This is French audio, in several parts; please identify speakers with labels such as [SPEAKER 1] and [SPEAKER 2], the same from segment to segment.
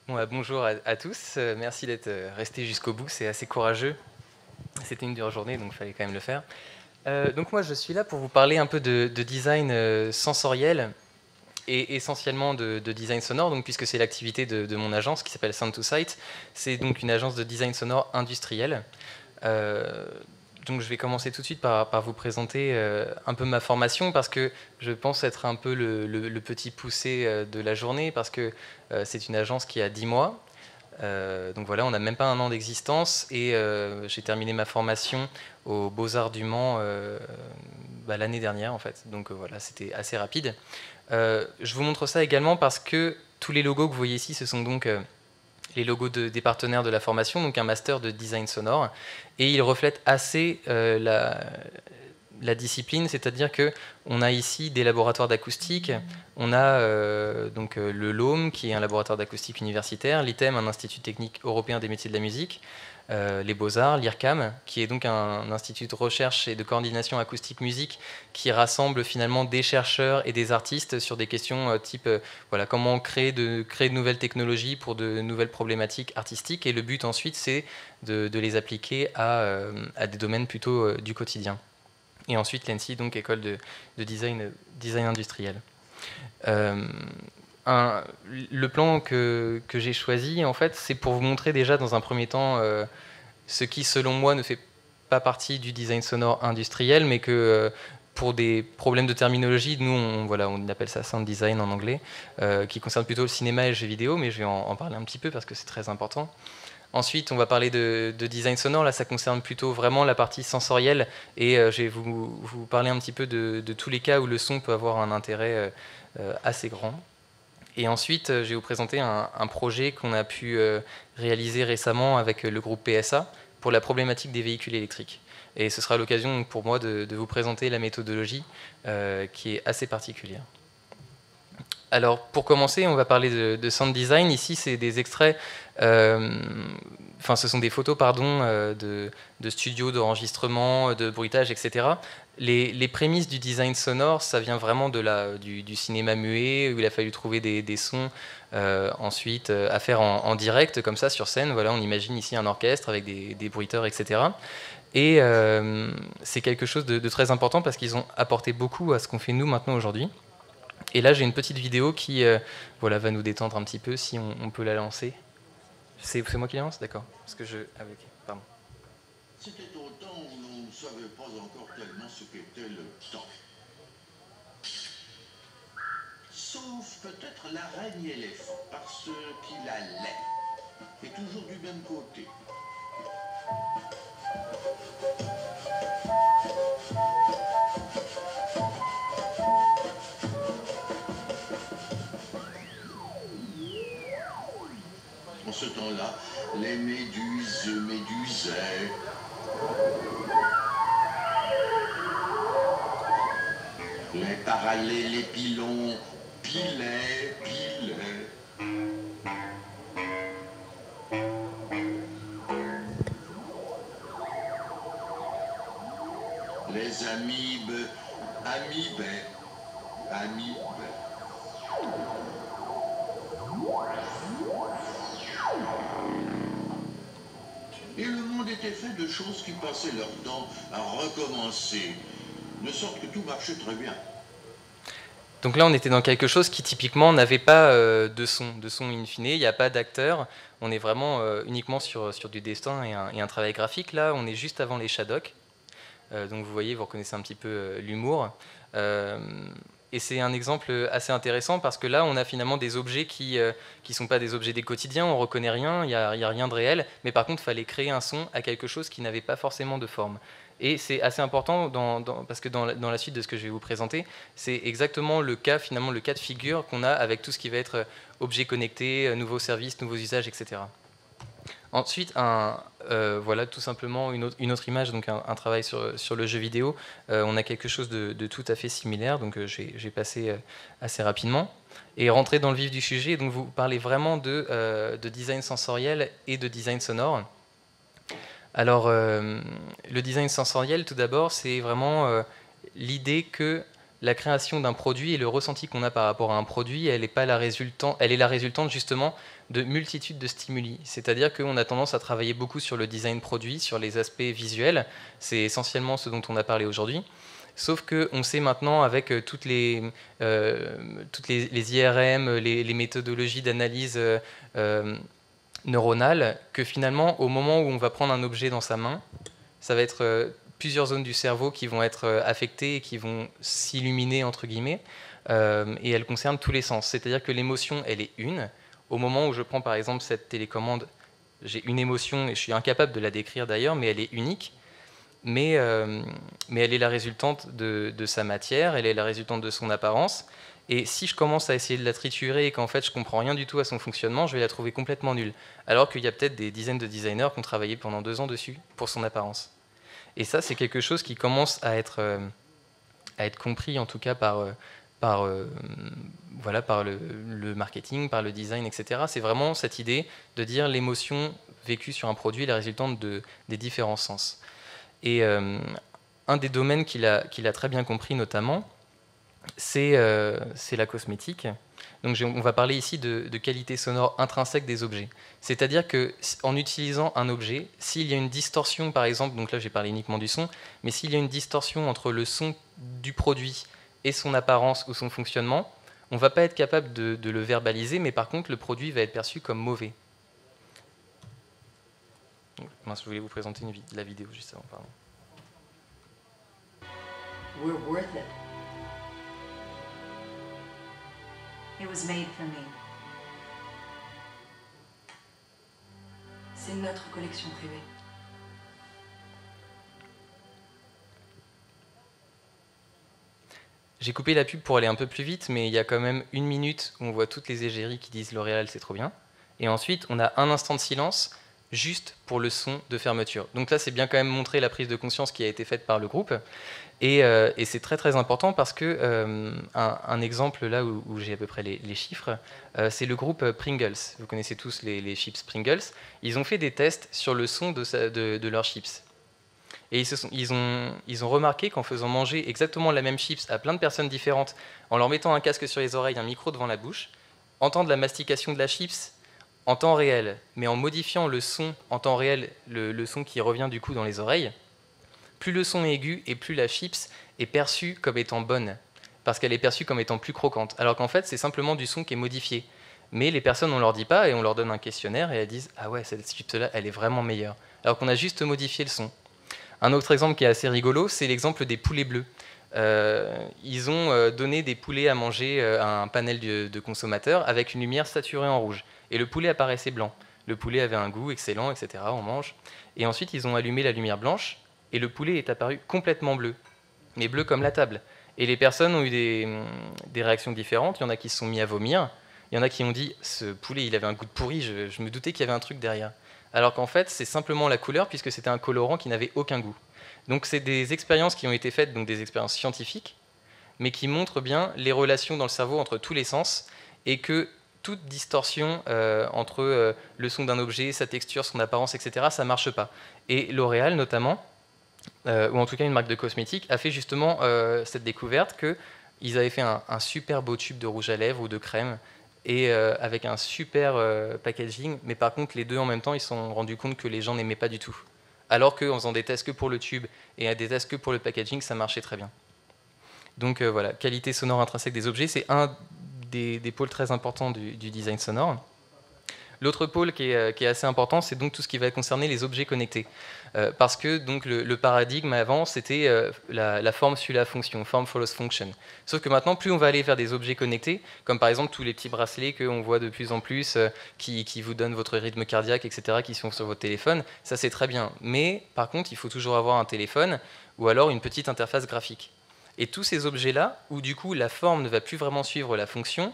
[SPEAKER 1] Bon, bonjour à tous, merci d'être restés jusqu'au bout, c'est assez courageux. C'était une dure journée, donc il fallait quand même le faire. Donc moi, je suis là pour vous parler un peu de design sensoriel et essentiellement de design sonore, donc, puisque c'est l'activité de mon agence qui s'appelle Sound2Sight. C'est donc une agence de design sonore industriel. Euh, donc je vais commencer tout de suite par vous présenter un peu ma formation, parce que je pense être un peu le petit poussé de la journée, parce que c'est une agence qui a 10 mois. Donc voilà, on n'a même pas un an d'existence, et j'ai terminé ma formation aux Beaux-Arts du Mans l'année dernière en fait. Donc voilà, c'était assez rapide. Je vous montre ça également parce que tous les logos que vous voyez ici, ce sont donc les logos des partenaires de la formation, donc un master de design sonore, et ils reflètent assez la discipline, c'est-à-dire que on a ici des laboratoires d'acoustique, on a le LOM qui est un laboratoire d'acoustique universitaire, l'ITEM, un institut technique européen des métiers de la musique, les Beaux-Arts, l'IRCAM, qui est donc un institut de recherche et de coordination acoustique-musique qui rassemble finalement des chercheurs et des artistes sur des questions type voilà, comment créer de nouvelles technologies pour de nouvelles problématiques artistiques. Et le but ensuite, c'est de les appliquer à des domaines plutôt du quotidien. Et ensuite, l'ENSI, donc école de design industriel. Euh, le plan que j'ai choisi, en fait, c'est pour vous montrer déjà dans un premier temps ce qui, selon moi, ne fait pas partie du design sonore industriel, mais que pour des problèmes de terminologie, nous, on appelle ça sound design en anglais, qui concerne plutôt le cinéma et le jeu vidéo, mais je vais en parler un petit peu parce que c'est très important. Ensuite, on va parler de design sonore. Là, ça concerne plutôt vraiment la partie sensorielle. Et je vais vous parler un petit peu de tous les cas où le son peut avoir un intérêt assez grand. Et ensuite, je vais vous présenter un projet qu'on a pu réaliser récemment avec le groupe PSA pour la problématique des véhicules électriques. Et ce sera l'occasion pour moi de vous présenter la méthodologie qui est assez particulière. Alors, pour commencer, on va parler de sound design. Ici, c'est des extraits, ce sont des photos, pardon, de studios d'enregistrement, de bruitage, etc. Les prémices du design sonore, ça vient vraiment du cinéma muet, où il a fallu trouver des sons ensuite à faire en direct, comme ça, sur scène. Voilà, on imagine ici un orchestre avec des bruiteurs, etc. Et c'est quelque chose de très important parce qu'ils ont apporté beaucoup à ce qu'on fait nous maintenant aujourd'hui. Et là, j'ai une petite vidéo qui va nous détendre un petit peu, si on peut la lancer. C'est moi qui la lance. D'accord. Parce que je... Ah oui, ok, pardon.
[SPEAKER 2] C'était au temps où l'on ne savait pas encore tellement ce qu'était le temps. Sauf peut-être l'araignée éléphant, parce qu'il a l'air. Et toujours du même côté. En ce temps-là, les méduses médusaient. Les parallèles, les pilons pilaient, pilaient. Les amibes amibaient, amibaient. Et le monde était fait de choses qui passaient leur temps à recommencer, de sorte que tout marchait très bien.
[SPEAKER 1] Donc là, on était dans quelque chose qui typiquement n'avait pas de son in fine. Il n'y a pas d'acteur. On est vraiment uniquement sur du dessin et un travail graphique. Là, on est juste avant les Shadocks. Donc vous voyez, vous reconnaissez un petit peu l'humour. Et c'est un exemple assez intéressant parce que là, on a finalement des objets qui ne sont pas des objets des quotidiens, on ne reconnaît rien, il n'y a rien de réel, mais par contre, il fallait créer un son à quelque chose qui n'avait pas forcément de forme. Et c'est assez important parce que dans la suite de ce que je vais vous présenter, c'est exactement le cas, finalement, le cas de figure qu'on a avec tout ce qui va être objets connectés, nouveaux services, nouveaux usages, etc. Ensuite, voilà, tout simplement une autre image, donc un travail sur le jeu vidéo. On a quelque chose de tout à fait similaire, donc j'ai passé assez rapidement. Et rentrer dans le vif du sujet, donc vous parlez vraiment de design sensoriel et de design sonore. Alors, le design sensoriel, tout d'abord, c'est vraiment l'idée que la création d'un produit et le ressenti qu'on a par rapport à un produit, elle est la résultante justement de multitudes de stimuli. C'est-à-dire qu'on a tendance à travailler beaucoup sur le design produit, sur les aspects visuels. C'est essentiellement ce dont on a parlé aujourd'hui. Sauf qu'on sait maintenant, avec toutes les IRM, les méthodologies d'analyse neuronale, que finalement, au moment où on va prendre un objet dans sa main, ça va être plusieurs zones du cerveau qui vont être affectées et qui vont s'illuminer, entre guillemets, et elles concernent tous les sens. C'est-à-dire que l'émotion, elle est une. Au moment où je prends, par exemple, cette télécommande, j'ai une émotion, et je suis incapable de la décrire d'ailleurs, mais elle est unique. Mais elle est la résultante de sa matière, elle est la résultante de son apparence. Et si je commence à essayer de la triturer et qu'en fait je comprends rien du tout à son fonctionnement, je vais la trouver complètement nulle. Alors qu'il y a peut-être des dizaines de designers qui ont travaillé pendant 2 ans dessus pour son apparence. Et ça, c'est quelque chose qui commence à être compris, en tout cas par le marketing, par le design, etc. C'est vraiment cette idée de dire l'émotion vécue sur un produit est la résultante des différents sens. Et un des domaines qu'il a très bien compris notamment, c'est la cosmétique. Donc on va parler ici de qualité sonore intrinsèque des objets. C'est-à-dire qu'en utilisant un objet, s'il y a une distorsion par exemple, donc là j'ai parlé uniquement du son, mais s'il y a une distorsion entre le son du produit et son apparence ou son fonctionnement, on ne va pas être capable de le verbaliser, mais par contre le produit va être perçu comme mauvais. Mince, je voulais vous présenter la vidéo juste avant, pardon.
[SPEAKER 3] We're worth it. It was made for me. C'est notre collection privée.
[SPEAKER 1] J'ai coupé la pub pour aller un peu plus vite, mais il y a quand même 1 minute où on voit toutes les égéries qui disent L'Oréal, c'est trop bien. Et ensuite, on a un instant de silence juste pour le son de fermeture. Donc là, c'est bien quand même montrer la prise de conscience qui a été faite par le groupe. Et c'est très très important parce que un exemple là où j'ai à peu près les chiffres, c'est le groupe Pringles. Vous connaissez tous les chips Pringles. Ils ont fait des tests sur le son de leurs chips. Et ils ont remarqué qu'en faisant manger exactement la même chips à plein de personnes différentes, en leur mettant un casque sur les oreilles, un micro devant la bouche, entendre la mastication de la chips en temps réel, mais en modifiant le son en temps réel, le son qui revient du coup dans les oreilles, plus le son est aigu et plus la chips est perçue comme étant bonne, parce qu'elle est perçue comme étant plus croquante. Alors qu'en fait, c'est simplement du son qui est modifié. Mais les personnes, on leur dit pas et on leur donne un questionnaire et elles disent « Ah ouais, cette chips-là, elle est vraiment meilleure ». Alors qu'on a juste modifié le son. Un autre exemple qui est assez rigolo, c'est l'exemple des poulets bleus. Ils ont donné des poulets à manger à un panel de consommateurs avec une lumière saturée en rouge. Et le poulet apparaissait blanc. Le poulet avait un goût excellent, etc. On mange. Et ensuite, ils ont allumé la lumière blanche et le poulet est apparu complètement bleu. Mais bleu comme la table. Et les personnes ont eu des réactions différentes. Il y en a qui se sont mis à vomir. Il y en a qui ont dit « Ce poulet, il avait un goût de pourri, je me doutais qu'il y avait un truc derrière ». Alors qu'en fait, c'est simplement la couleur, puisque c'était un colorant qui n'avait aucun goût. Donc c'est des expériences qui ont été faites, donc des expériences scientifiques, mais qui montrent bien les relations dans le cerveau entre tous les sens, et que toute distorsion entre le son d'un objet, sa texture, son apparence, etc., ça ne marche pas. Et L'Oréal, notamment, ou en tout cas une marque de cosmétiques, a fait justement cette découverte qu'ils avaient fait un super beau tube de rouge à lèvres ou de crème, et avec un super packaging, mais par contre les deux en même temps, ils se sont rendus compte que les gens n'aimaient pas du tout. Alors qu'en faisant des tests que pour le tube et des tests que pour le packaging, ça marchait très bien. Donc voilà, qualité sonore intrinsèque des objets, c'est un des pôles très importants du design sonore. L'autre pôle qui est assez important, c'est donc tout ce qui va concerner les objets connectés. Parce que donc, le paradigme avant, c'était la forme suit la fonction, form follows function. Sauf que maintenant, plus on va aller vers des objets connectés, comme par exemple tous les petits bracelets qu'on voit de plus en plus, qui vous donnent votre rythme cardiaque, etc., qui sont sur votre téléphone, ça c'est très bien. Mais par contre, il faut toujours avoir un téléphone ou alors une petite interface graphique. Et tous ces objets-là, où du coup la forme ne va plus vraiment suivre la fonction,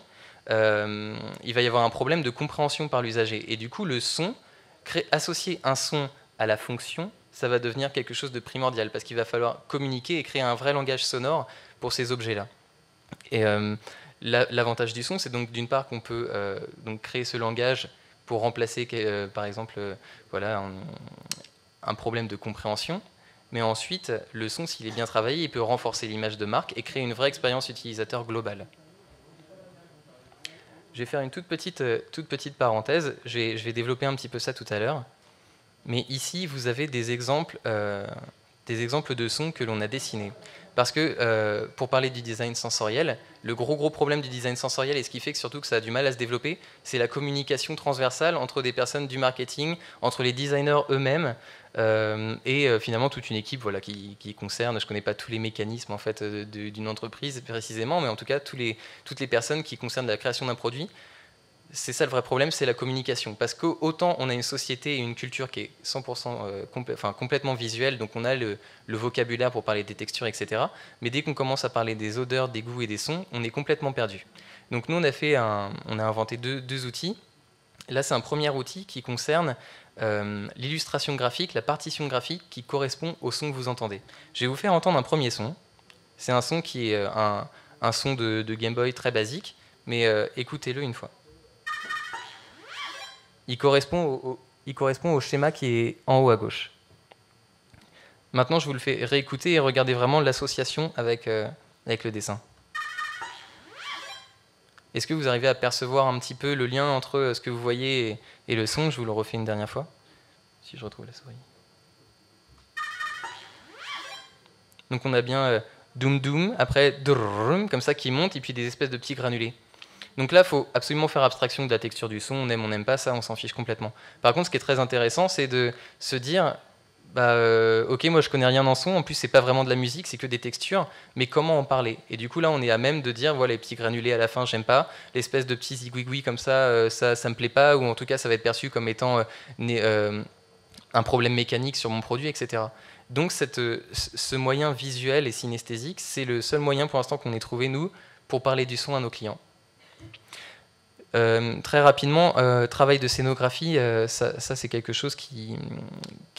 [SPEAKER 1] il va y avoir un problème de compréhension par l'usager. Et du coup, le son, associer un son à la fonction, ça va devenir quelque chose de primordial, parce qu'il va falloir communiquer et créer un vrai langage sonore pour ces objets-là. Et l'avantage du son, c'est donc d'une part qu'on peut donc créer ce langage pour remplacer, par exemple, voilà, un problème de compréhension, mais ensuite, le son, s'il est bien travaillé, il peut renforcer l'image de marque et créer une vraie expérience utilisateur globale. Je vais faire une toute petite parenthèse, je vais développer un petit peu ça tout à l'heure. Mais ici, vous avez des exemples de sons que l'on a dessinés. Parce que, pour parler du design sensoriel, le gros problème du design sensoriel, et ce qui fait que surtout que ça a du mal à se développer, c'est la communication transversale entre des personnes du marketing, entre les designers eux-mêmes, et finalement toute une équipe voilà, qui concerne, je ne connais pas tous les mécanismes en fait, d'une entreprise précisément, mais en tout cas toutes les personnes qui concernent la création d'un produit. C'est ça le vrai problème, c'est la communication. Parce qu'autant on a une société et une culture qui est 100% complètement visuelle, donc on a le vocabulaire pour parler des textures, etc. Mais dès qu'on commence à parler des odeurs, des goûts et des sons, on est complètement perdu. Donc nous, on a inventé deux outils. Là, c'est un premier outil qui concerne l'illustration graphique, la partition graphique qui correspond au son que vous entendez. Je vais vous faire entendre un premier son. C'est un son qui est un son de Game Boy très basique, mais écoutez-le une fois. Il correspond au schéma qui est en haut à gauche. Maintenant, je vous le fais réécouter et regardez vraiment l'association avec le dessin. Est-ce que vous arrivez à percevoir un petit peu le lien entre ce que vous voyez et le son? Je vous le refais une dernière fois, si je retrouve la souris. Donc on a bien doum doum, après drrrrum, comme ça qui monte, et puis des espèces de petits granulés. Donc là, il faut absolument faire abstraction de la texture du son, on n'aime pas ça, on s'en fiche complètement. Par contre, ce qui est très intéressant, c'est de se dire, ok, moi je connais rien en son, en plus c'est pas vraiment de la musique, c'est que des textures, mais comment en parler? Et du coup là, on est à même de dire, voilà, les petits granulés à la fin, j'aime pas, l'espèce de petits zigouigouis comme ça, ça me plaît pas, ou en tout cas ça va être perçu comme étant un problème mécanique sur mon produit, etc. Donc ce moyen visuel et synesthésique, c'est le seul moyen pour l'instant qu'on ait trouvé, nous, pour parler du son à nos clients. Très rapidement, travail de scénographie, ça c'est quelque chose qui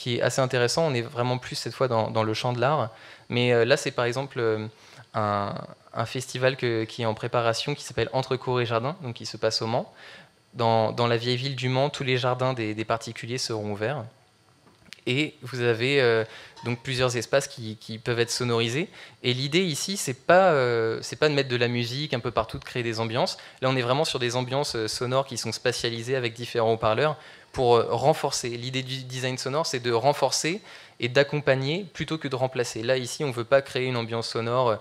[SPEAKER 1] est assez intéressant. On est vraiment plus cette fois dans le champ de l'art. Mais là, c'est par exemple un festival qui est en préparation qui s'appelle Entre cours et jardins, donc qui se passe au Mans. Dans la vieille ville du Mans, tous les jardins des particuliers seront ouverts. Et vous avez donc plusieurs espaces qui peuvent être sonorisés. Et l'idée ici, c'est pas de mettre de la musique un peu partout, de créer des ambiances. Là, on est vraiment sur des ambiances sonores qui sont spatialisées avec différents haut-parleurs pour renforcer. L'idée du design sonore, c'est de renforcer et d'accompagner plutôt que de remplacer. Là, ici, on ne veut pas créer une ambiance sonore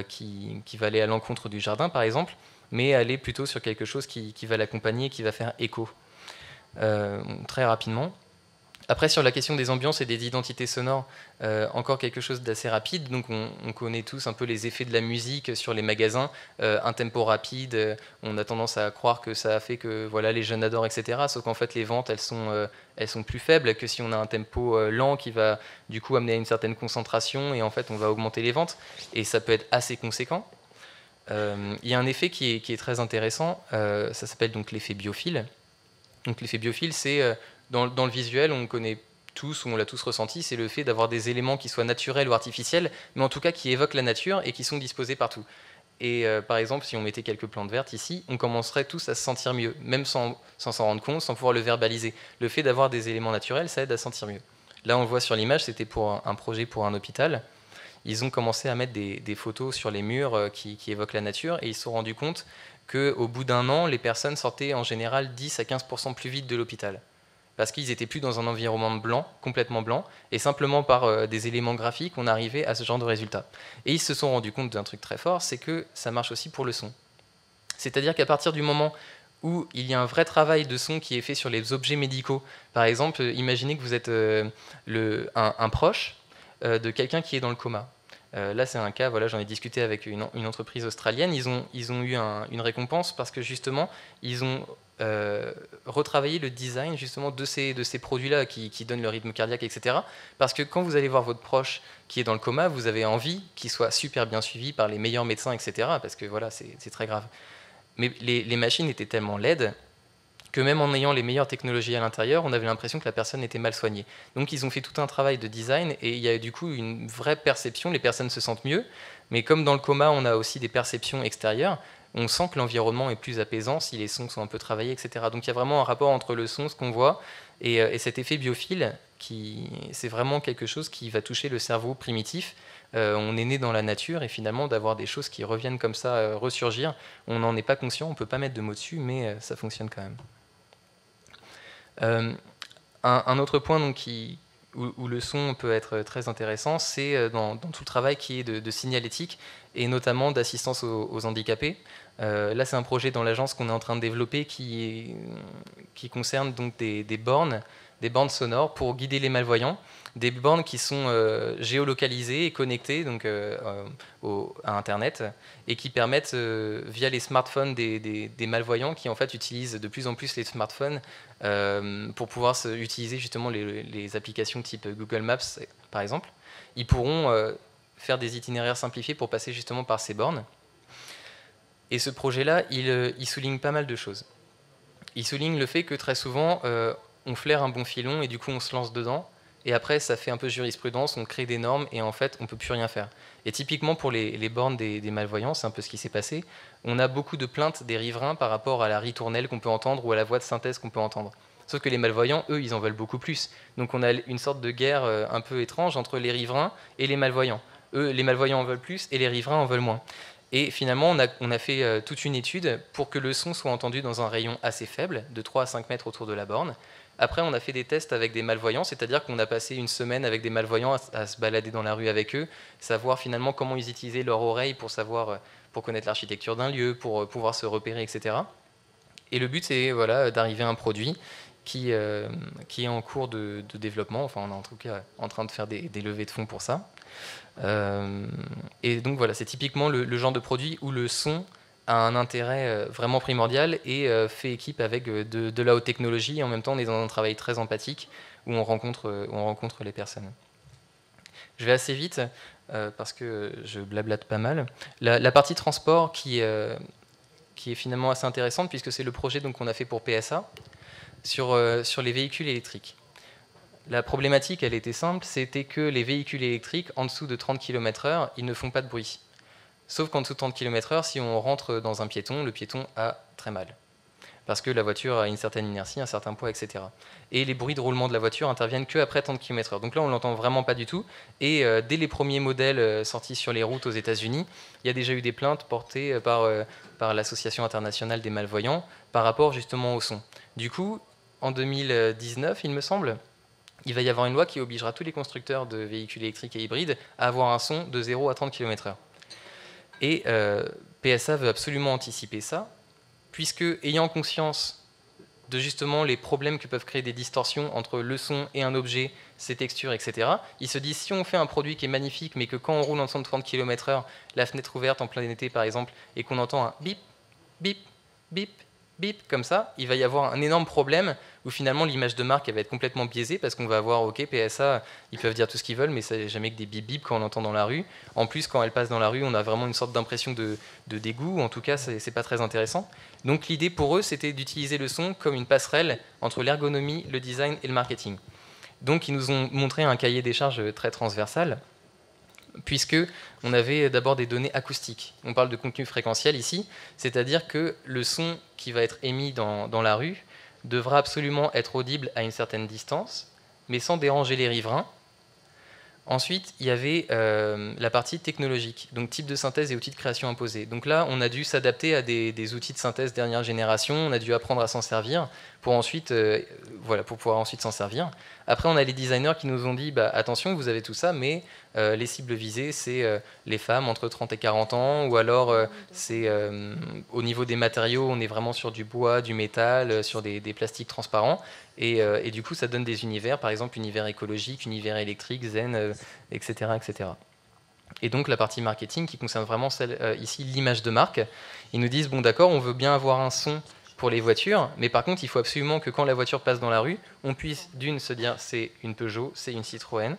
[SPEAKER 1] qui va aller à l'encontre du jardin, par exemple, mais aller plutôt sur quelque chose qui va l'accompagner, qui va faire écho. Très rapidement. Après, sur la question des ambiances et des identités sonores, encore quelque chose d'assez rapide. Donc, on connaît tous un peu les effets de la musique sur les magasins. Un tempo rapide, on a tendance à croire que ça a fait que voilà, les jeunes adorent, etc. Sauf qu'en fait, les ventes, elles sont plus faibles que si on a un tempo lent qui va du coup amener à une certaine concentration et en fait, on va augmenter les ventes. Et ça peut être assez conséquent. Il y a un effet qui est très intéressant. Ça s'appelle donc l'effet biophile. Donc, l'effet biophile, c'est... Dans le visuel, on connaît tous, ou on l'a tous ressenti, c'est le fait d'avoir des éléments qui soient naturels ou artificiels, mais en tout cas qui évoquent la nature et qui sont disposés partout. Et par exemple, si on mettait quelques plantes vertes ici, on commencerait tous à se sentir mieux, même sans s'en rendre compte, sans pouvoir le verbaliser. Le fait d'avoir des éléments naturels, ça aide à se sentir mieux. Là, on le voit sur l'image, c'était pour un projet pour un hôpital. Ils ont commencé à mettre des photos sur les murs qui évoquent la nature, et ils se sont rendus compte qu'au bout d'un an, les personnes sortaient en général 10 à 15% plus vite de l'hôpital. Parce qu'ils n'étaient plus dans un environnement blanc, complètement blanc, et simplement par des éléments graphiques, on arrivait à ce genre de résultat. Et ils se sont rendus compte d'un truc très fort, c'est que ça marche aussi pour le son. C'est-à-dire qu'à partir du moment où il y a un vrai travail de son qui est fait sur les objets médicaux, par exemple, imaginez que vous êtes un proche de quelqu'un qui est dans le coma. Là, c'est un cas, voilà, j'en ai discuté avec une entreprise australienne, ils ont eu une récompense parce que justement, ils ont retravailler le design justement de ces produits-là qui donnent le rythme cardiaque, etc. Parce que quand vous allez voir votre proche qui est dans le coma, vous avez envie qu'il soit super bien suivi par les meilleurs médecins, etc. Parce que voilà, c'est très grave. Mais les machines étaient tellement laides que même en ayant les meilleures technologies à l'intérieur, on avait l'impression que la personne était mal soignée. Donc ils ont fait tout un travail de design et il y a du coup une vraie perception, les personnes se sentent mieux, mais comme dans le coma, on a aussi des perceptions extérieures, on sent que l'environnement est plus apaisant si les sons sont un peu travaillés, etc. Donc il y a vraiment un rapport entre le son, ce qu'on voit, et cet effet biophile c'est vraiment quelque chose qui va toucher le cerveau primitif. On est né dans la nature et finalement d'avoir des choses qui reviennent comme ça ressurgir, on n'en est pas conscient, on ne peut pas mettre de mots dessus, mais ça fonctionne quand même. Un autre point donc, où le son peut être très intéressant, c'est dans tout le travail qui est de signalétique et notamment d'assistance aux handicapés. Là, c'est un projet dans l'agence qu'on est en train de développer qui concerne donc des bornes sonores pour guider les malvoyants, des bornes qui sont géolocalisées et connectées donc, à Internet et qui permettent, via les smartphones des malvoyants qui en fait utilisent de plus en plus les smartphones pour pouvoir utiliser justement les applications type Google Maps par exemple, ils pourront faire des itinéraires simplifiés pour passer justement par ces bornes. Et ce projet-là, il souligne pas mal de choses. Il souligne le fait que très souvent, on flaire un bon filon et du coup on se lance dedans. Et après, ça fait un peu jurisprudence, on crée des normes et en fait, on ne peut plus rien faire. Et typiquement pour les bornes des malvoyants, c'est un peu ce qui s'est passé. On a beaucoup de plaintes des riverains par rapport à la ritournelle qu'on peut entendre ou à la voix de synthèse qu'on peut entendre. Sauf que les malvoyants, eux, ils en veulent beaucoup plus. Donc on a une sorte de guerre un peu étrange entre les riverains et les malvoyants. Eux, les malvoyants en veulent plus et les riverains en veulent moins. Et finalement, on a fait toute une étude pour que le son soit entendu dans un rayon assez faible, de 3 à 5 mètres autour de la borne. Après, on a fait des tests avec des malvoyants, c'est-à-dire qu'on a passé une semaine avec des malvoyants à se balader dans la rue avec eux, savoir finalement comment ils utilisaient leur oreille pour connaître l'architecture d'un lieu, pour pouvoir se repérer, etc. Et le but, c'est voilà, d'arriver à un produit qui est en cours de développement. Enfin, on est en tout cas en train de faire des levées de fonds pour ça. Et donc voilà, c'est typiquement le genre de produit où le son a un intérêt vraiment primordial et fait équipe avec de la haute technologie. Et en même temps, on est dans un travail très empathique où on rencontre les personnes. Je vais assez vite parce que je blablate pas mal. La partie transport qui est finalement assez intéressante puisque c'est le projet qu'on a fait pour PSA sur les véhicules électriques. La problématique, elle était simple, c'était que les véhicules électriques, en dessous de 30 km/h, ils ne font pas de bruit. Sauf qu'en dessous de 30 km/h, si on rentre dans un piéton, le piéton a très mal. Parce que la voiture a une certaine inertie, un certain poids, etc. Et les bruits de roulement de la voiture interviennent qu'après 30 km/h. Donc là, on ne l'entend vraiment pas du tout. Et dès les premiers modèles sortis sur les routes aux États-Unis, il y a déjà eu des plaintes portées par l'Association internationale des malvoyants par rapport justement au son. Du coup, en 2019, il me semble, il va y avoir une loi qui obligera tous les constructeurs de véhicules électriques et hybrides à avoir un son de 0 à 30 km/h. Et PSA veut absolument anticiper ça, puisque, ayant conscience de justement les problèmes que peuvent créer des distorsions entre le son et un objet, ses textures, etc., ils se disent, si on fait un produit qui est magnifique, mais que quand on roule en dessous de 30 km/h, la fenêtre ouverte en plein été par exemple, et qu'on entend un bip, bip, bip, bip, comme ça, il va y avoir un énorme problème où finalement l'image de marque elle va être complètement biaisée parce qu'on va avoir, ok, PSA, ils peuvent dire tout ce qu'ils veulent, mais c'est jamais que des bip bip quand on l'entend dans la rue. En plus, quand elle passe dans la rue, on a vraiment une sorte d'impression de dégoût, en tout cas, c'est pas très intéressant. Donc l'idée pour eux, c'était d'utiliser le son comme une passerelle entre l'ergonomie, le design et le marketing. Donc ils nous ont montré un cahier des charges très transversal, puisque on avait d'abord des données acoustiques. On parle de contenu fréquentiel ici, c'est-à-dire que le son qui va être émis dans la rue devra absolument être audible à une certaine distance, mais sans déranger les riverains. Ensuite, il y avait la partie technologique, donc type de synthèse et outils de création imposés. Donc là, on a dû s'adapter à des outils de synthèse dernière génération, on a dû apprendre à s'en servir pour ensuite, pour pouvoir ensuite s'en servir. Après, on a les designers qui nous ont dit, attention, vous avez tout ça, mais les cibles visées, c'est les femmes entre 30 et 40 ans, ou alors c'est au niveau des matériaux, on est vraiment sur du bois, du métal, sur des plastiques transparents. Et du coup, ça donne des univers, par exemple, univers écologique, univers électrique, zen, etc., etc. Et donc, la partie marketing qui concerne vraiment ici l'image de marque, ils nous disent, bon d'accord, on veut bien avoir un son pour les voitures, mais par contre, il faut absolument que quand la voiture passe dans la rue, on puisse d'une se dire, c'est une Peugeot, c'est une Citroën,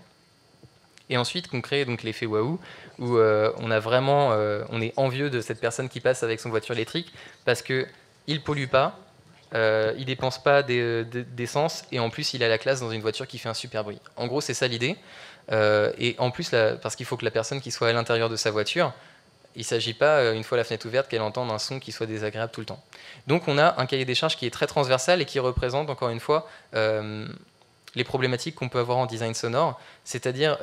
[SPEAKER 1] et ensuite qu'on crée donc l'effet waouh, où on est envieux de cette personne qui passe avec son voiture électrique, parce qu'il ne pollue pas, il dépense pas d'essence et en plus il a la classe dans une voiture qui fait un super bruit. En gros, c'est ça l'idée. Et en plus, parce qu'il faut que la personne qui soit à l'intérieur de sa voiture, il ne s'agit pas, une fois la fenêtre ouverte, qu'elle entende un son qui soit désagréable tout le temps. Donc on a un cahier des charges qui est très transversal et qui représente, encore une fois, les problématiques qu'on peut avoir en design sonore, c'est-à-dire,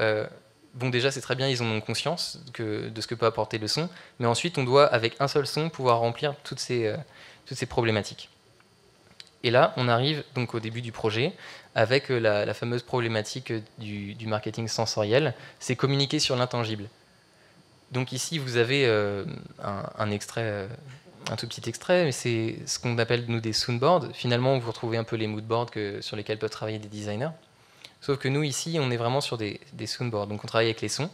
[SPEAKER 1] bon déjà c'est très bien, ils en ont conscience de ce que peut apporter le son, mais ensuite on doit, avec un seul son, pouvoir remplir toutes ces problématiques. Et là, on arrive donc au début du projet avec la fameuse problématique du marketing sensoriel, c'est communiquer sur l'intangible. Donc ici, vous avez un extrait, un tout petit extrait, mais c'est ce qu'on appelle nous des soundboards. Finalement, vous retrouvez un peu les moodboards sur lesquels peuvent travailler des designers. Sauf que nous, ici, on est vraiment sur des soundboards. Donc on travaille avec les sons.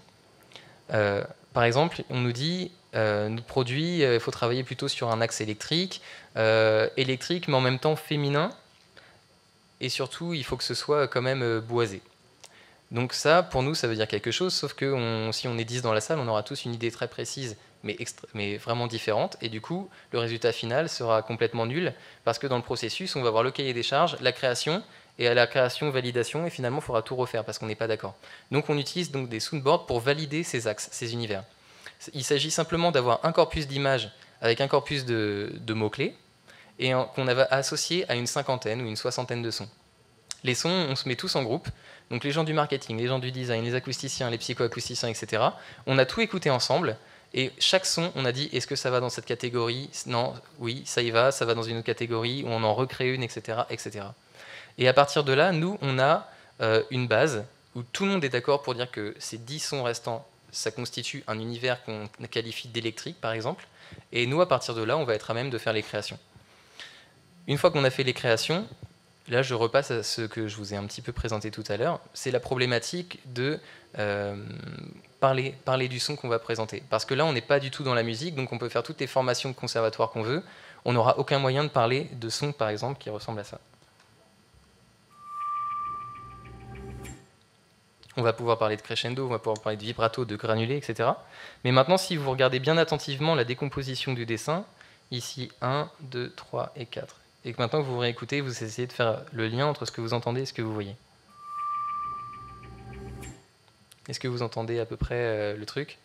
[SPEAKER 1] Par exemple, on nous dit, notre produit, il faut travailler plutôt sur un axe électrique, mais en même temps féminin. Et surtout, il faut que ce soit quand même boisé. Donc ça, pour nous, ça veut dire quelque chose, sauf que si on est 10 dans la salle, on aura tous une idée très précise, mais vraiment différente. Et du coup, le résultat final sera complètement nul, parce que dans le processus, on va avoir le cahier des charges, la création, et à la création, validation, et finalement, il faudra tout refaire, parce qu'on n'est pas d'accord. Donc on utilise donc des soundboards pour valider ces axes, ces univers. Il s'agit simplement d'avoir un corpus d'images avec un corpus de mots-clés, et qu'on va associer à une cinquantaine ou une soixantaine de sons. Les sons, on se met tous en groupe, donc les gens du marketing, les gens du design, les acousticiens, les psychoacousticiens, etc. On a tout écouté ensemble, et chaque son, on a dit, est-ce que ça va dans cette catégorie? Non, oui, ça y va, ça va dans une autre catégorie, ou on en recrée une, etc., etc. Et à partir de là, nous, on a une base où tout le monde est d'accord pour dire que ces 10 sons restants, ça constitue un univers qu'on qualifie d'électrique, par exemple, et nous, à partir de là, on va être à même de faire les créations. Une fois qu'on a fait les créations, là, je repasse à ce que je vous ai un petit peu présenté tout à l'heure. C'est la problématique de parler du son qu'on va présenter. Parce que là, on n'est pas du tout dans la musique, donc on peut faire toutes les formations de conservatoire qu'on veut. On n'aura aucun moyen de parler de son, par exemple, qui ressemble à ça. On va pouvoir parler de crescendo, on va pouvoir parler de vibrato, de granulé, etc. Mais maintenant, si vous regardez bien attentivement la décomposition du dessin, ici 1, 2, 3 et 4. Et que maintenant que vous réécoutez, vous essayez de faire le lien entre ce que vous entendez et ce que vous voyez. Est-ce que vous entendez à peu près le truc?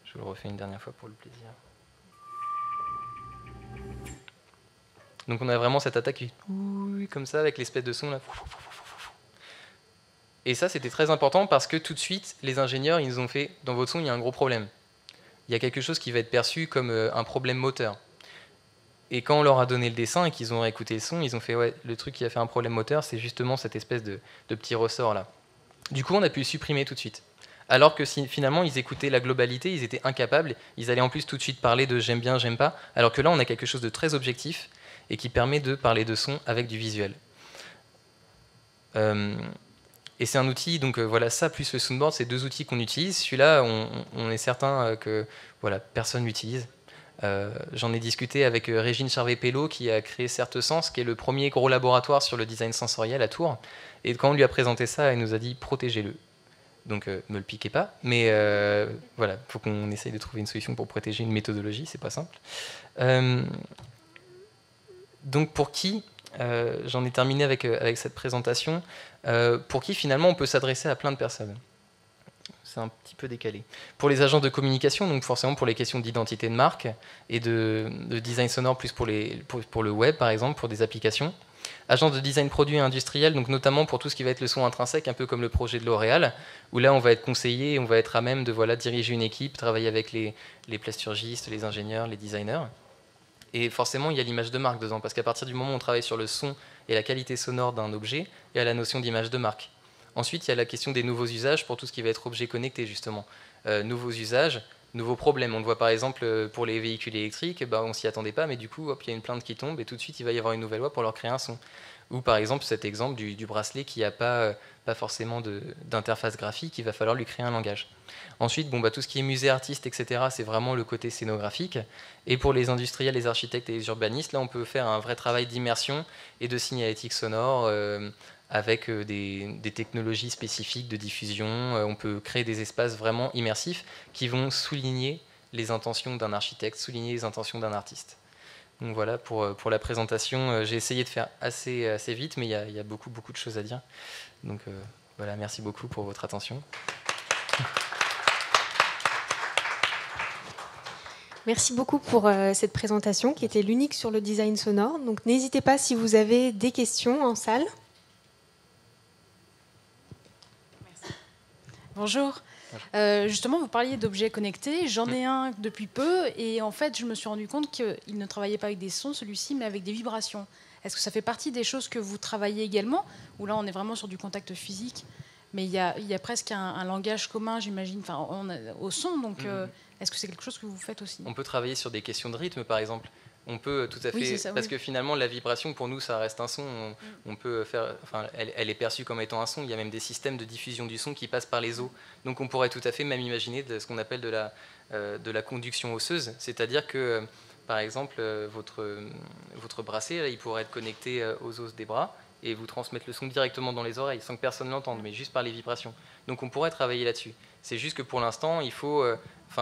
[SPEAKER 1] Je vous le refais une dernière fois pour le plaisir. Donc on a vraiment cette attaque comme ça, avec l'espèce de son là. Et ça, c'était très important parce que tout de suite, les ingénieurs, ils nous ont fait, dans votre son, il y a un gros problème. Il y a quelque chose qui va être perçu comme un problème moteur. Et quand on leur a donné le dessin et qu'ils ont réécouté le son, ils ont fait ouais, le truc qui a fait un problème moteur, c'est justement cette espèce de petit ressort là. Du coup, on a pu le supprimer tout de suite. Alors que si finalement ils écoutaient la globalité, ils étaient incapables, ils allaient en plus tout de suite parler de j'aime bien, j'aime pas, alors que là on a quelque chose de très objectif et qui permet de parler de son avec du visuel. Et c'est un outil, donc voilà, ça plus le soundboard, c'est deux outils qu'on utilise. Celui-là, on est certain que voilà, personne l'utilise. J'en ai discuté avec Régine Charvet-Pello qui a créé Certesens, qui est le premier gros laboratoire sur le design sensoriel à Tours. Et quand on lui a présenté ça, elle nous a dit protégez-le. Donc me le piquez pas, mais voilà, il faut qu'on essaye de trouver une solution pour protéger une méthodologie, c'est pas simple. Donc pour qui, j'en ai terminé avec cette présentation, pour qui finalement on peut s'adresser à plein de personnes. C'est un petit peu décalé. Pour les agences de communication, donc forcément pour les questions d'identité de marque et de design sonore, plus pour le web par exemple, pour des applications. Agence de design produit et industriel, donc notamment pour tout ce qui va être le son intrinsèque, un peu comme le projet de L'Oréal, où là on va être conseillé, on va être à même de voilà, diriger une équipe, travailler avec les plasturgistes, les ingénieurs, les designers. Et forcément il y a l'image de marque dedans, parce qu'à partir du moment où on travaille sur le son et la qualité sonore d'un objet, il y a la notion d'image de marque. Ensuite, il y a la question des nouveaux usages pour tout ce qui va être objet connecté, justement. Nouveaux usages, nouveaux problèmes. On le voit par exemple pour les véhicules électriques, on ne s'y attendait pas, mais du coup, hop, il y a une plainte qui tombe et tout de suite, il va y avoir une nouvelle loi pour leur créer un son. Ou par exemple, cet exemple du bracelet qui n'a pas forcément d'interface graphique, il va falloir lui créer un langage. Ensuite, tout ce qui est musée artiste, etc., c'est vraiment le côté scénographique. Et pour les industriels, les architectes et les urbanistes, là, on peut faire un vrai travail d'immersion et de signalétique sonore avec des technologies spécifiques de diffusion. On peut créer des espaces vraiment immersifs qui vont souligner les intentions d'un architecte, souligner les intentions d'un artiste. Donc voilà pour la présentation. J'ai essayé de faire assez vite, mais il y a beaucoup de choses à dire. Donc voilà, merci beaucoup pour votre attention.
[SPEAKER 4] Merci beaucoup pour cette présentation qui était l'unique sur le design sonore. Donc n'hésitez pas si vous avez des questions en salle.
[SPEAKER 5] Bonjour. Justement, vous parliez d'objets connectés. J'en ai un depuis peu et en fait, je me suis rendu compte qu'il ne travaillait pas avec des sons, celui-ci, mais avec des vibrations. Est-ce que ça fait partie des choses que vous travaillez également? Ou là, on est vraiment sur du contact physique, mais il y a presque un langage commun, j'imagine, au son. Donc, est-ce que c'est quelque chose que vous faites aussi?
[SPEAKER 1] On peut travailler sur des questions de rythme, par exemple. On peut tout à fait,
[SPEAKER 5] Oui, c'est ça,
[SPEAKER 1] parce
[SPEAKER 5] oui.
[SPEAKER 1] que finalement la vibration pour nous ça reste un son. On peut faire, enfin, elle est perçue comme étant un son. Il y a même des systèmes de diffusion du son qui passent par les os. Donc on pourrait tout à fait même imaginer ce qu'on appelle de la conduction osseuse, c'est-à-dire que par exemple votre bracelet là, il pourrait être connecté aux os des bras et vous transmettre le son directement dans les oreilles sans que personne l'entende, mais juste par les vibrations. Donc on pourrait travailler là-dessus. C'est juste que pour l'instant il faut,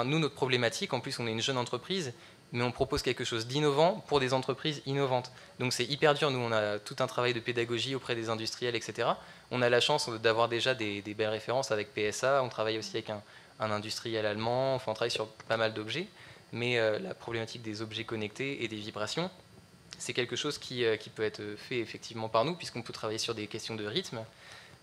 [SPEAKER 1] nous notre problématique, en plus on est une jeune entreprise, mais on propose quelque chose d'innovant pour des entreprises innovantes. Donc c'est hyper dur, nous on a tout un travail de pédagogie auprès des industriels, etc. On a la chance d'avoir déjà des belles références avec PSA, on travaille aussi avec un industriel allemand, enfin, on travaille sur pas mal d'objets, mais la problématique des objets connectés et des vibrations, c'est quelque chose qui peut être fait effectivement par nous, puisqu'on peut travailler sur des questions de rythme,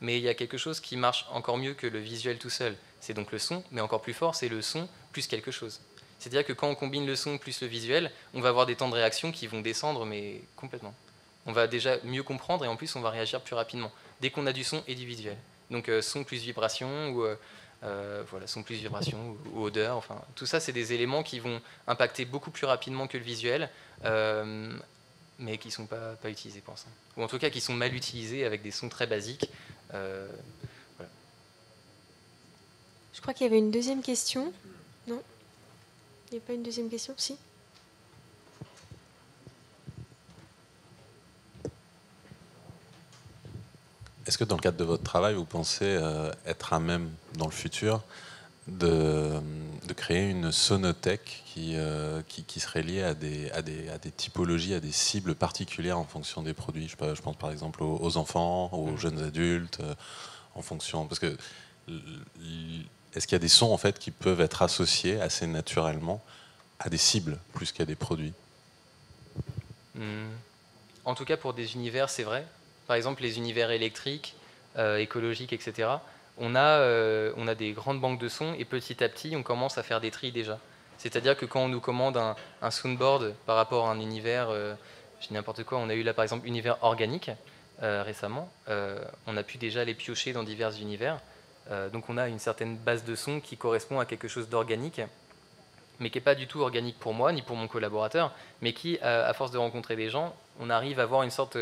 [SPEAKER 1] mais il y a quelque chose qui marche encore mieux que le visuel tout seul, c'est donc le son, mais encore plus fort, c'est le son plus quelque chose. C'est-à-dire que quand on combine le son plus le visuel, on va avoir des temps de réaction qui vont descendre, mais complètement. On va déjà mieux comprendre et en plus on va réagir plus rapidement, dès qu'on a du son et du visuel. Donc son plus vibration, ou voilà, son plus vibration, ou odeur, enfin, tout ça c'est des éléments qui vont impacter beaucoup plus rapidement que le visuel, mais qui ne sont pas utilisés pour ça. Ou en tout cas qui sont mal utilisés avec des sons très basiques. Voilà.
[SPEAKER 4] Je crois qu'il y avait une deuxième question. Non? Il n'y a pas une deuxième question? Si.
[SPEAKER 6] Est-ce que dans le cadre de votre travail, vous pensez être à même, dans le futur, de créer une sonothèque qui serait liée à des typologies, à des cibles particulières en fonction des produits? Je pense par exemple aux enfants, aux jeunes adultes, en fonction... Parce que est-ce qu'il y a des sons en fait, qui peuvent être associés assez naturellement à des cibles plus qu'à des produits?
[SPEAKER 1] En tout cas, pour des univers, c'est vrai. Par exemple, les univers électriques, écologiques, etc. On a des grandes banques de sons et petit à petit, on commence à faire des tris déjà. C'est-à-dire que quand on nous commande un soundboard par rapport à un univers, je dis n'importe quoi, on a eu là par exemple univers organique récemment, on a pu déjà les piocher dans divers univers. Donc on a une certaine base de son qui correspond à quelque chose d'organique, mais qui n'est pas du tout organique pour moi, ni pour mon collaborateur, mais qui, à force de rencontrer des gens, on arrive à avoir une sorte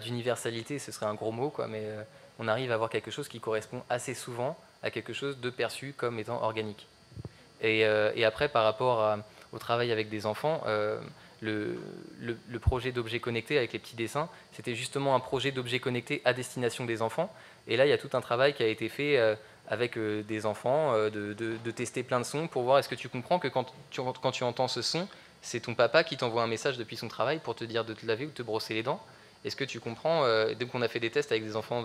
[SPEAKER 1] d'universalité, ce serait un gros mot, quoi, mais on arrive à avoir quelque chose qui correspond assez souvent à quelque chose de perçu comme étant organique. Et après, par rapport au travail avec des enfants, le projet d'objets connectés avec les petits dessins, c'était justement un projet d'objets connectés à destination des enfants. Et là, il y a tout un travail qui a été fait avec des enfants, de tester plein de sons pour voir est-ce que tu comprends que quand tu entends ce son, c'est ton papa qui t'envoie un message depuis son travail pour te dire de te laver ou de te brosser les dents. Est-ce que tu comprends? Donc on a fait des tests avec des enfants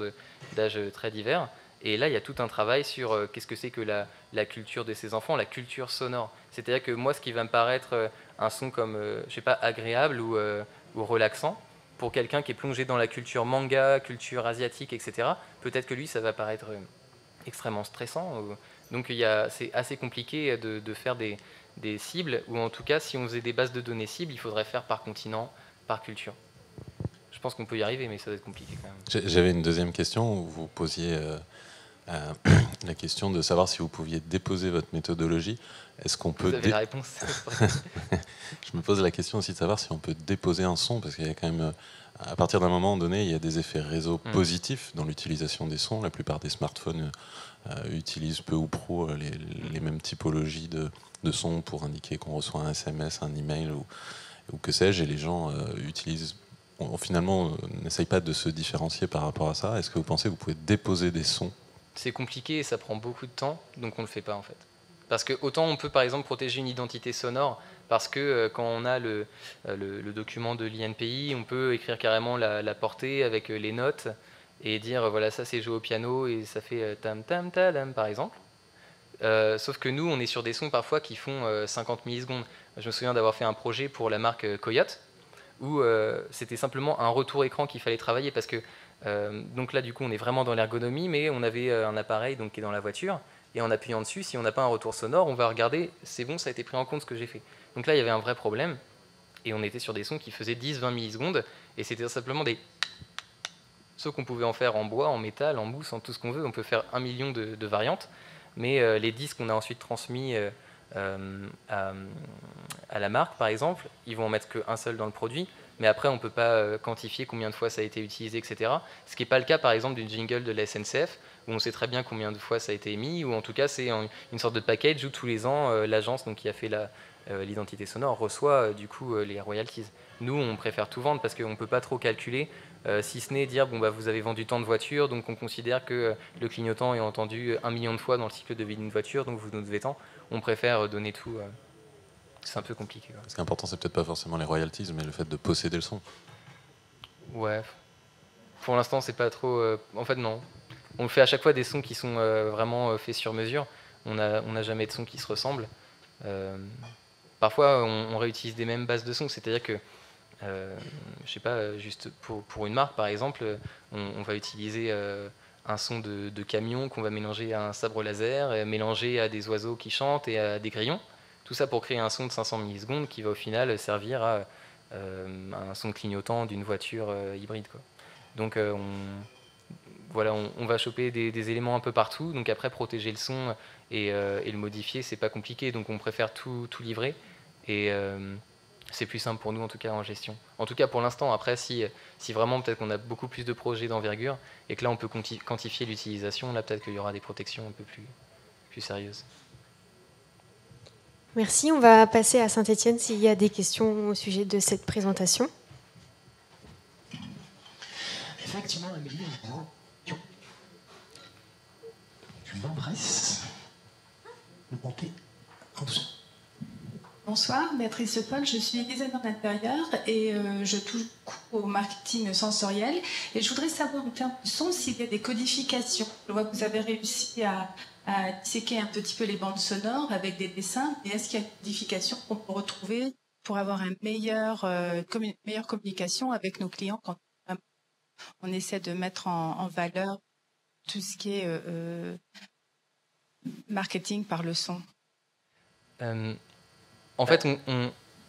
[SPEAKER 1] d'âge très divers. Et là, il y a tout un travail sur qu'est-ce que c'est que la culture de ces enfants, la culture sonore. C'est-à-dire que moi, ce qui va me paraître un son comme, je sais pas, agréable ou relaxant, pour quelqu'un qui est plongé dans la culture manga, culture asiatique, etc., peut-être que lui, ça va paraître extrêmement stressant. Donc c'est assez compliqué de faire des cibles, ou en tout cas, si on faisait des bases de données cibles, il faudrait faire par continent, par culture. Je pense qu'on peut y arriver, mais ça va être compliqué quand même.
[SPEAKER 6] J'avais une deuxième question où vous posiez la question de savoir si vous pouviez déposer votre méthodologie. Est-ce qu'on peut...
[SPEAKER 1] Vous avez la réponse.
[SPEAKER 6] Je me pose la question aussi de savoir si on peut déposer un son, parce qu'il y a quand même... À partir d'un moment donné, il y a des effets réseau positifs dans l'utilisation des sons. La plupart des smartphones utilisent peu ou prou les mêmes typologies de sons pour indiquer qu'on reçoit un SMS, un email ou que sais-je, et les gens utilisent... finalement, n'essaye pas de se différencier par rapport à ça. Est-ce que vous pensez que vous pouvez déposer des sons?
[SPEAKER 1] C'est compliqué et ça prend beaucoup de temps, donc on ne le fait pas en fait. Parce que autant on peut par exemple protéger une identité sonore, parce que quand on a le document de l'INPI, on peut écrire carrément la portée avec les notes et dire voilà, ça c'est joué au piano et ça fait tam tam talam par exemple. Sauf que nous on est sur des sons parfois qui font 50 millisecondes. Je me souviens d'avoir fait un projet pour la marque Coyote, où c'était simplement un retour écran qu'il fallait travailler, parce que donc là, du coup, on est vraiment dans l'ergonomie, mais on avait un appareil donc, qui est dans la voiture, et en appuyant dessus, si on n'a pas un retour sonore, on va regarder, c'est bon, ça a été pris en compte ce que j'ai fait. Donc là, il y avait un vrai problème, et on était sur des sons qui faisaient 10-20 millisecondes, et c'était simplement des... Ceux qu'on pouvait en faire en bois, en métal, en mousse, en tout ce qu'on veut, on peut faire 1 million de variantes, mais les disques qu'on a ensuite transmis à la marque, par exemple, ils vont en mettre qu'un seul dans le produit, mais après, on ne peut pas quantifier combien de fois ça a été utilisé, etc. Ce qui n'est pas le cas, par exemple, d'une jingle de la SNCF, où on sait très bien combien de fois ça a été émis, ou en tout cas, c'est une sorte de package où tous les ans, l'agence qui a fait l'identité sonore reçoit du coup les royalties. Nous, on préfère tout vendre parce qu'on ne peut pas trop calculer, si ce n'est dire, bon, bah, vous avez vendu tant de voitures, donc on considère que le clignotant est entendu 1 million de fois dans le cycle de vie d'une voiture, donc vous nous devez tant. On préfère donner tout... c'est un peu compliqué.
[SPEAKER 6] Ce qui est important, c'est peut-être pas forcément les royalties, mais le fait de posséder le son.
[SPEAKER 1] Ouais. Pour l'instant, c'est pas trop... En fait, non. On fait à chaque fois des sons qui sont vraiment faits sur mesure. On n'a jamais de sons qui se ressemblent. Parfois, on réutilise des mêmes bases de sons. C'est-à-dire que, je sais pas, juste pour une marque, par exemple, on va utiliser un son de camion qu'on va mélanger à un sabre laser, mélanger à des oiseaux qui chantent et à des grillons. Tout ça pour créer un son de 500 millisecondes qui va au final servir à un son clignotant d'une voiture hybride, quoi. Donc voilà, on va choper des éléments un peu partout. Donc après, protéger le son et le modifier, c'est pas compliqué. Donc on préfère tout livrer. Et c'est plus simple pour nous, en tout cas, en gestion. En tout cas, pour l'instant. Après, si vraiment, peut-être qu'on a beaucoup plus de projets d'envergure et que là, on peut quantifier l'utilisation, là, peut-être qu'il y aura des protections un peu plus sérieuses.
[SPEAKER 4] Merci. On va passer à Saint-Étienne s'il y a des questions au sujet de cette présentation.
[SPEAKER 7] Effectivement, Amélie, je m'embrasse. Le montez en douceur.
[SPEAKER 8] Bonsoir, Béatrice Paul, je suis designer d'intérieur et je touche beaucoup au marketing sensoriel. Et je voudrais savoir en termes de son s'il y a des codifications. Je vois que vous avez réussi à disséquer un petit peu les bandes sonores avec des dessins. Et est-ce qu'il y a une codification qu'on peut retrouver pour avoir une meilleure communication avec nos clients quand on essaie de mettre en valeur tout ce qui est marketing par le son?
[SPEAKER 1] En fait,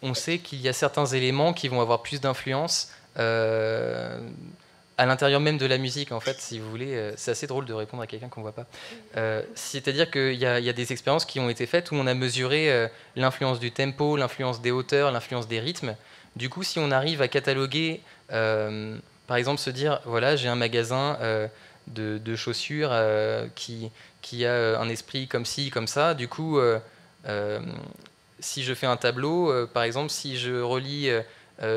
[SPEAKER 1] on sait qu'il y a certains éléments qui vont avoir plus d'influence à l'intérieur même de la musique, en fait, si vous voulez. C'est assez drôle de répondre à quelqu'un qu'on ne voit pas. C'est-à-dire qu'il y a des expériences qui ont été faites où on a mesuré l'influence du tempo, l'influence des hauteurs, l'influence des rythmes. Du coup, si on arrive à cataloguer, par exemple, se dire, voilà, j'ai un magasin de chaussures qui a un esprit comme ci, comme ça, du coup... si je fais un tableau, par exemple, si je relie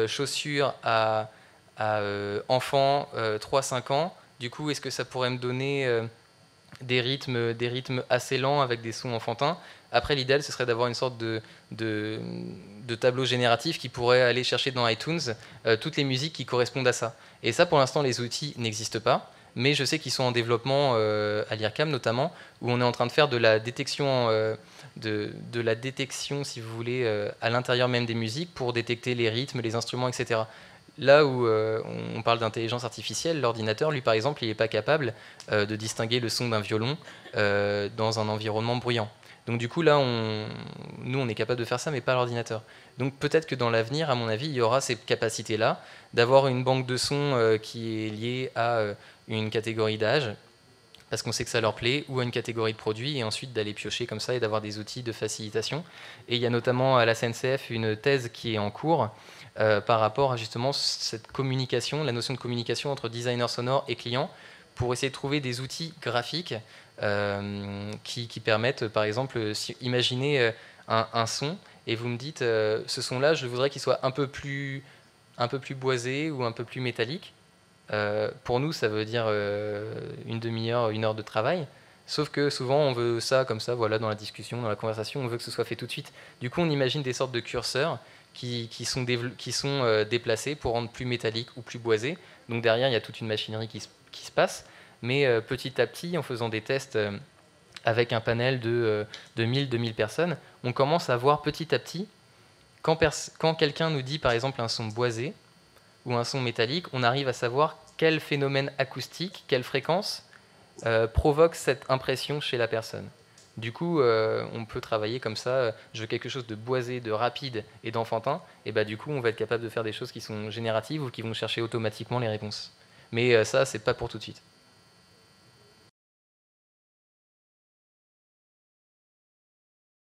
[SPEAKER 1] chaussures à enfants 3-5 ans, du coup, est-ce que ça pourrait me donner des rythmes assez lents avec des sons enfantins? Après, l'idéal, ce serait d'avoir une sorte de tableau génératif qui pourrait aller chercher dans iTunes toutes les musiques qui correspondent à ça. Et ça, pour l'instant, les outils n'existent pas, mais je sais qu'ils sont en développement à l'IRCAM notamment, où on est en train de faire de la détection... de la détection, si vous voulez, à l'intérieur même des musiques pour détecter les rythmes, les instruments, etc. Là où on parle d'intelligence artificielle, l'ordinateur, lui, par exemple, il n'est pas capable de distinguer le son d'un violon dans un environnement bruyant. Donc du coup, là, nous, on est capable de faire ça, mais pas l'ordinateur. Donc peut-être que dans l'avenir, à mon avis, il y aura ces capacités-là, d'avoir une banque de sons qui est liée à une catégorie d'âge, parce qu'on sait que ça leur plaît, ou à une catégorie de produits, et ensuite d'aller piocher comme ça et d'avoir des outils de facilitation. Et il y a notamment à la SNCF une thèse qui est en cours par rapport à justement cette communication, la notion de communication entre designer sonore et client, pour essayer de trouver des outils graphiques qui permettent, par exemple, imaginez un son, et vous me dites, ce son-là, je voudrais qu'il soit un peu plus boisé ou un peu plus métallique. Pour nous, ça veut dire une demi-heure, 1 heure de travail. Sauf que souvent, on veut ça comme ça, voilà, dans la discussion, dans la conversation, on veut que ce soit fait tout de suite. Du coup, on imagine des sortes de curseurs qui sont déplacés pour rendre plus métallique ou plus boisé. Donc derrière, il y a toute une machinerie qui se passe. Mais petit à petit, en faisant des tests avec un panel de 1000-2000 personnes, on commence à voir petit à petit, quand quelqu'un nous dit par exemple un son boisé, ou un son métallique, on arrive à savoir quel phénomène acoustique, quelle fréquence provoque cette impression chez la personne. Du coup, on peut travailler comme ça. Je veux quelque chose de boisé, de rapide et d'enfantin. Et bah, du coup, on va être capable de faire des choses qui sont génératives ou qui vont chercher automatiquement les réponses. Mais ça, c'est pas pour tout de suite.